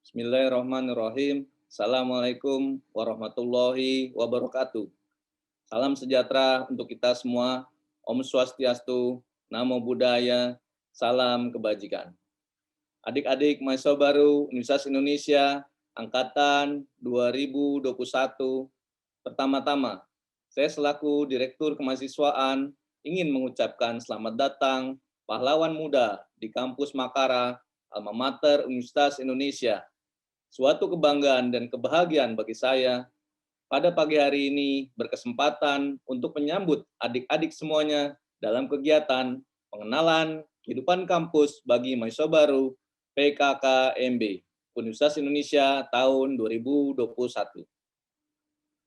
Bismillahirrahmanirrahim. Assalamualaikum warahmatullahi wabarakatuh. Salam sejahtera untuk kita semua. Om Swastiastu, Namo Buddhaya, salam kebajikan. Adik-adik mahasiswa baru Universitas Indonesia Angkatan 2021, pertama-tama, saya selaku Direktur Kemahasiswaan ingin mengucapkan selamat datang pahlawan muda di kampus Makara, Alma Mater Universitas Indonesia. Suatu kebanggaan dan kebahagiaan bagi saya pada pagi hari ini berkesempatan untuk menyambut adik-adik semuanya dalam kegiatan pengenalan kehidupan kampus bagi mahasiswa baru PKKMB Universitas Indonesia tahun 2021.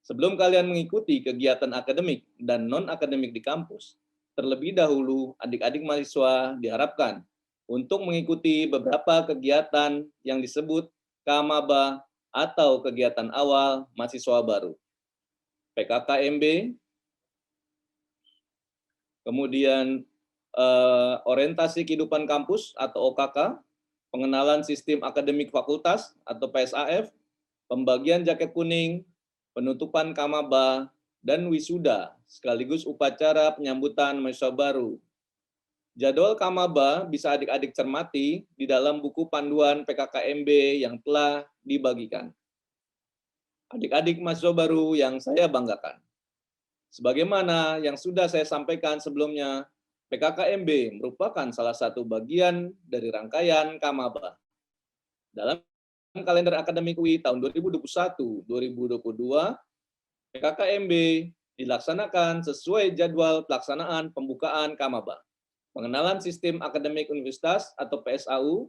Sebelum kalian mengikuti kegiatan akademik dan non-akademik di kampus, terlebih dahulu adik-adik mahasiswa diharapkan untuk mengikuti beberapa kegiatan yang disebut Kamaba atau kegiatan awal mahasiswa baru. PKKMB, kemudian orientasi kehidupan kampus atau OKK, pengenalan sistem akademik fakultas atau PSAF, pembagian jaket kuning, penutupan Kamaba, dan wisuda sekaligus upacara penyambutan mahasiswa baru. Jadwal Kamaba bisa adik-adik cermati di dalam buku panduan PKKMB yang telah dibagikan. Adik-adik mahasiswa baru yang saya banggakan. Sebagaimana yang sudah saya sampaikan sebelumnya, PKKMB merupakan salah satu bagian dari rangkaian Kamaba. Dalam kalender akademik UI tahun 2021-2022, PKKMB dilaksanakan sesuai jadwal pelaksanaan pembukaan Kamaba. Pengenalan sistem akademik universitas atau PSAU,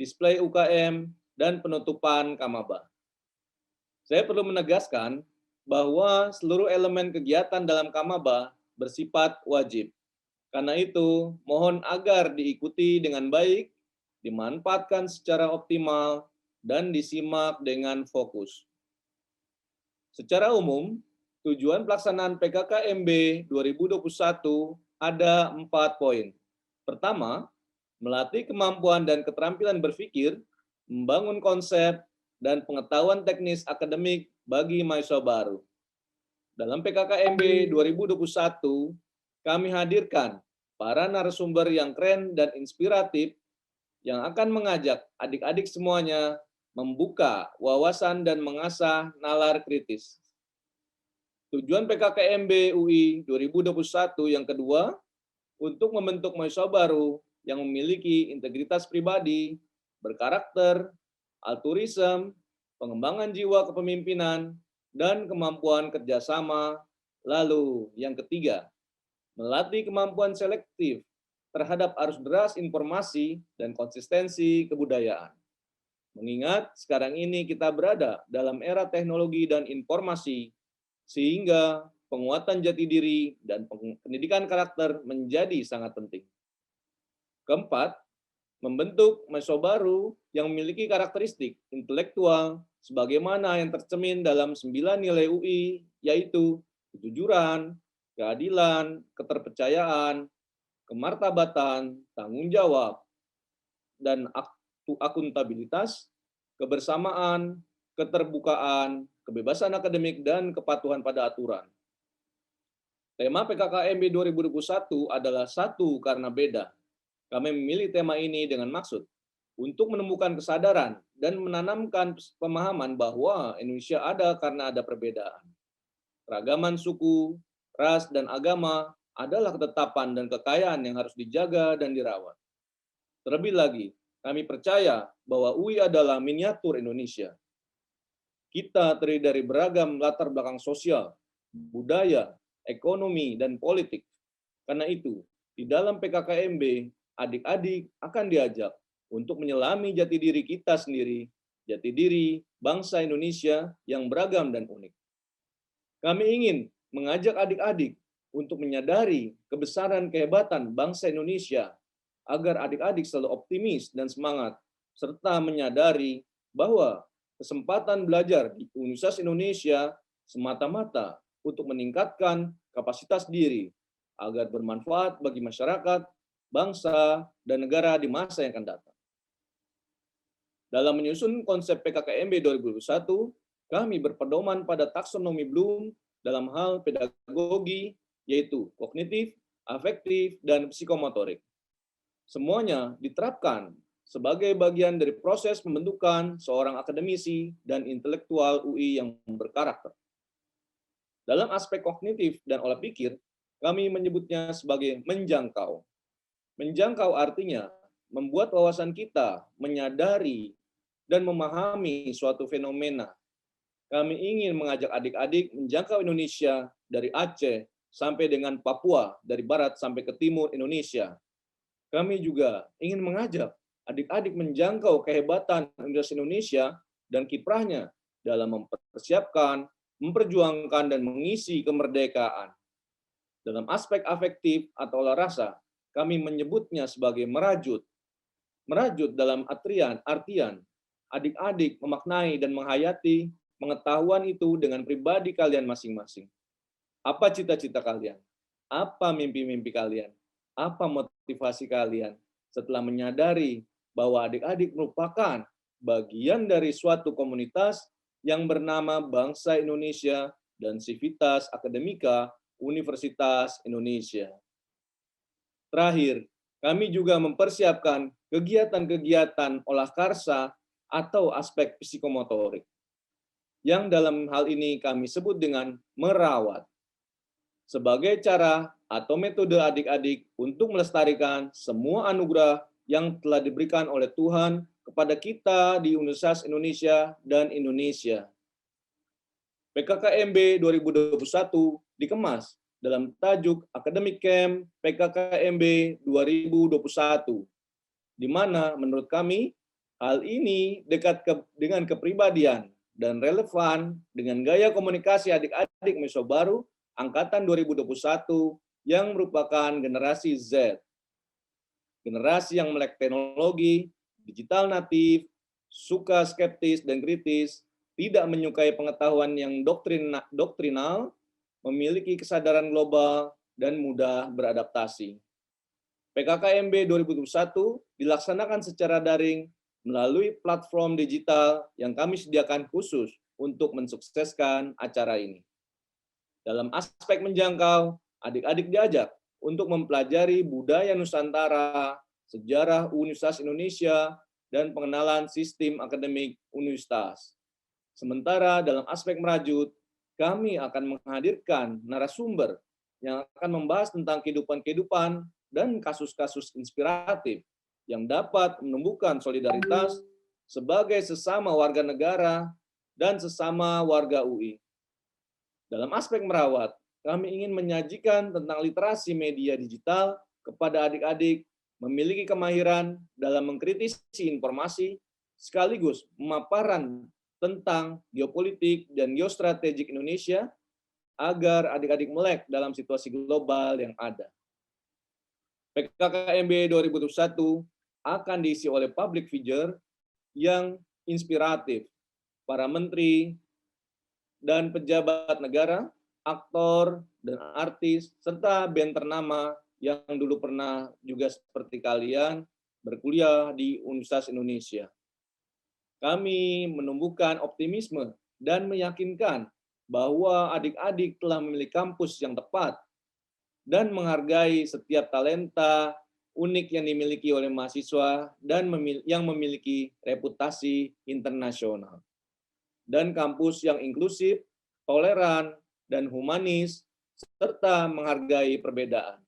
display UKM, dan penutupan Kamaba. Saya perlu menegaskan bahwa seluruh elemen kegiatan dalam Kamaba bersifat wajib. Karena itu, mohon agar diikuti dengan baik, dimanfaatkan secara optimal, dan disimak dengan fokus. Secara umum, tujuan pelaksanaan PKKMB 2021 ada 4 poin. Pertama, melatih kemampuan dan keterampilan berpikir, membangun konsep, dan pengetahuan teknis akademik bagi mahasiswa baru. Dalam PKKMB 2021, kami hadirkan para narasumber yang keren dan inspiratif yang akan mengajak adik-adik semuanya membuka wawasan dan mengasah nalar kritis. Tujuan PKKMB UI 2021 yang kedua, untuk membentuk mahasiswa baru yang memiliki integritas pribadi, berkarakter, altruisme, pengembangan jiwa kepemimpinan, dan kemampuan kerjasama. Lalu yang ketiga, melatih kemampuan selektif terhadap arus deras informasi dan konsistensi kebudayaan. Mengingat sekarang ini kita berada dalam era teknologi dan informasi, sehingga penguatan jati diri dan pendidikan karakter menjadi sangat penting. Keempat, membentuk mahasiswa baru yang memiliki karakteristik intelektual sebagaimana yang tercermin dalam 9 nilai UI, yaitu kejujuran, keadilan, keterpercayaan, kemartabatan, tanggung jawab, dan akuntabilitas, kebersamaan, keterbukaan, kebebasan akademik, dan kepatuhan pada aturan. Tema PKKMB 2021 adalah satu karena beda. Kami memilih tema ini dengan maksud untuk menemukan kesadaran dan menanamkan pemahaman bahwa Indonesia ada karena ada perbedaan. Keragaman suku, ras, dan agama adalah ketetapan dan kekayaan yang harus dijaga dan dirawat. Terlebih lagi, kami percaya bahwa UI adalah miniatur Indonesia. Kita terdiri dari beragam latar belakang sosial, budaya, ekonomi, dan politik. Karena itu, di dalam PKKMB, adik-adik akan diajak untuk menyelami jati diri kita sendiri, jati diri bangsa Indonesia yang beragam dan unik. Kami ingin mengajak adik-adik untuk menyadari kebesaran kehebatan bangsa Indonesia agar adik-adik selalu optimis dan semangat, serta menyadari bahwa kesempatan belajar di Universitas Indonesia semata-mata untuk meningkatkan kapasitas diri agar bermanfaat bagi masyarakat, bangsa, dan negara di masa yang akan datang. Dalam menyusun konsep PKKMB 2021, kami berpedoman pada taksonomi Bloom dalam hal pedagogi, yaitu kognitif, afektif, dan psikomotorik. Semuanya diterapkan sebagai bagian dari proses pembentukan seorang akademisi dan intelektual UI yang berkarakter. Dalam aspek kognitif dan olah pikir, kami menyebutnya sebagai menjangkau. Menjangkau artinya membuat wawasan kita menyadari dan memahami suatu fenomena. Kami ingin mengajak adik-adik menjangkau Indonesia dari Aceh sampai dengan Papua, dari barat sampai ke timur Indonesia. Kami juga ingin mengajak adik-adik menjangkau kehebatan Universitas Indonesia dan kiprahnya dalam mempersiapkan, memperjuangkan, dan mengisi kemerdekaan. Dalam aspek afektif atau olah rasa, kami menyebutnya sebagai merajut. Merajut dalam artian adik-adik memaknai dan menghayati pengetahuan itu dengan pribadi kalian masing-masing. Apa cita-cita kalian? Apa mimpi-mimpi kalian? Apa motivasi kalian? Setelah menyadari bahwa adik-adik merupakan bagian dari suatu komunitas yang bernama Bangsa Indonesia dan Civitas Akademika Universitas Indonesia. Terakhir, kami juga mempersiapkan kegiatan-kegiatan olah karsa atau aspek psikomotorik, yang dalam hal ini kami sebut dengan merawat, sebagai cara atau metode adik-adik untuk melestarikan semua anugerah yang telah diberikan oleh Tuhan kepada kita di Universitas Indonesia dan Indonesia. PKKMB 2021 dikemas dalam tajuk Academic Camp PKKMB 2021, di mana menurut kami hal ini dekat dengan kepribadian dan relevan dengan gaya komunikasi adik-adik mahasiswa baru angkatan 2021 yang merupakan generasi Z. Generasi yang melek teknologi, digital natif, suka skeptis dan kritis, tidak menyukai pengetahuan yang doktrinal, memiliki kesadaran global, dan mudah beradaptasi. PKKMB 2021 dilaksanakan secara daring melalui platform digital yang kami sediakan khusus untuk mensukseskan acara ini. Dalam aspek menjangkau, adik-adik diajak untuk mempelajari budaya Nusantara, sejarah Universitas Indonesia, dan pengenalan sistem akademik universitas. Sementara dalam aspek merajut, kami akan menghadirkan narasumber yang akan membahas tentang kehidupan dan kasus-kasus inspiratif yang dapat menumbuhkan solidaritas sebagai sesama warga negara dan sesama warga UI. Dalam aspek merawat, kami ingin menyajikan tentang literasi media digital kepada adik-adik, memiliki kemahiran dalam mengkritisi informasi, sekaligus pemaparan tentang geopolitik dan geostrategik Indonesia agar adik-adik melek dalam situasi global yang ada. PKKMB 2021 akan diisi oleh public figure yang inspiratif, para menteri dan pejabat negara, aktor dan artis, serta band ternama yang dulu pernah juga seperti kalian berkuliah di Universitas Indonesia. Kami menumbuhkan optimisme dan meyakinkan bahwa adik-adik telah memilih kampus yang tepat dan menghargai setiap talenta unik yang dimiliki oleh mahasiswa dan yang memiliki reputasi internasional. Dan kampus yang inklusif, toleran, dan humanis, serta menghargai perbedaan.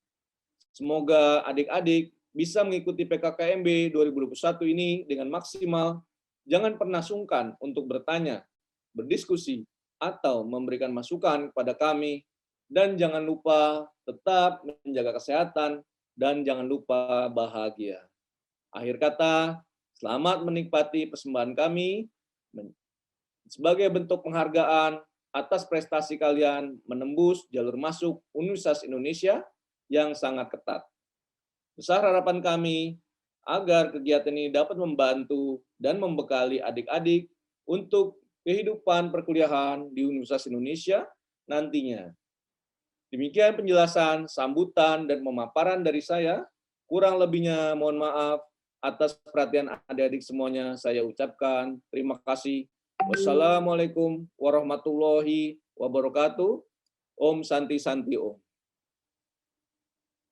Semoga adik-adik bisa mengikuti PKKMB 2021 ini dengan maksimal. Jangan pernah sungkan untuk bertanya, berdiskusi, atau memberikan masukan kepada kami. Dan jangan lupa tetap menjaga kesehatan dan jangan lupa bahagia. Akhir kata, selamat menikmati persembahan kami sebagai bentuk penghargaan atas prestasi kalian menembus jalur masuk Universitas Indonesia yang sangat ketat. Besar harapan kami agar kegiatan ini dapat membantu dan membekali adik-adik untuk kehidupan perkuliahan di Universitas Indonesia nantinya. Demikian penjelasan, sambutan, dan pemaparan dari saya. Kurang lebihnya mohon maaf. Atas perhatian adik-adik semuanya saya ucapkan terima kasih. Wassalamualaikum warahmatullahi wabarakatuh. Om Santi Santi Om.